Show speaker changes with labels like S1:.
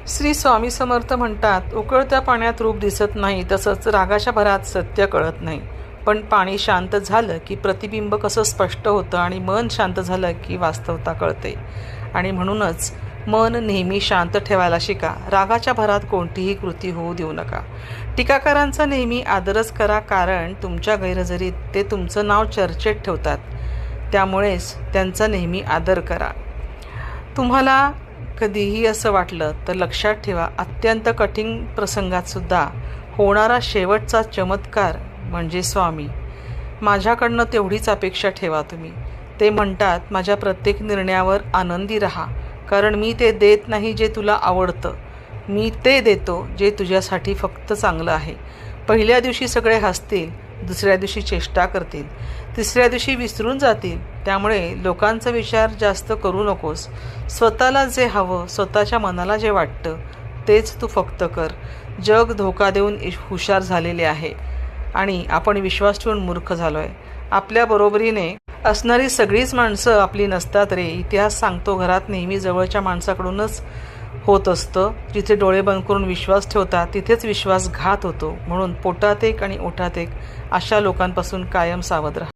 S1: श्री स्वामी समर्थ म्हणतात, उकळत्या पाण्यात रूप दिसत नाही, तसंच रागाच्या भरात सत्य कळत नाही. पण पाणी शांत झालं की प्रतिबिंब कसं स्पष्ट होतं आणि मन शांत झालं की वास्तवता कळते. आणि म्हणूनच मन नेहमी शांत ठेवायला शिका. रागाच्या भरात कोणतीही कृती होऊ देऊ नका. टीकाकारांचा नेहमी आदरच करा, कारण तुमच्या गैरहजेरीत ते तुमचं नाव चर्चेत ठेवतात. त्यामुळेच त्यांचा नेहमी आदर करा. तुम्हाला कधीही असं वाटलं तर लक्षात ठेवा, अत्यंत कठीण प्रसंगातसुद्धा होणारा शेवटचा चमत्कार म्हणजे स्वामी. माझ्याकडनं तेवढीच अपेक्षा ठेवा तुम्ही. ते म्हणतात, माझ्या प्रत्येक निर्णयावर आनंदी राहा, कारण मी ते देत नाही जे तुला आवडतं. मी ते देतो जे तुझ्यासाठी फक्त चांगलं आहे. पहिल्या दिवशी सगळे हसतील, दुसऱ्या दिवशी चेष्टा करतील, तिसऱ्या दिवशी विसरून जातील. त्यामुळे लोकांचा विचार जास्त करू नकोस. स्वतःला जे हवं, स्वतःच्या मनाला जे वाटतं तेच तू फक्त कर. जग धोका देऊन हुशार झालेले आहे आणि आपण विश्वास ठेवून मूर्ख झालो आहे. आपल्या बरोबरीने असणारी सगळीच माणसं आपली नसतात रे. इतिहास सांगतो, घरात नेहमी जवळच्या माणसाकडूनच होत असतं. जिथे डोळे बंद करून विश्वास ठेवतात तिथेच विश्वासघात होतो. म्हणून पोटात एक आणि ओठात एक अशा लोकांपासून कायम सावध राहा.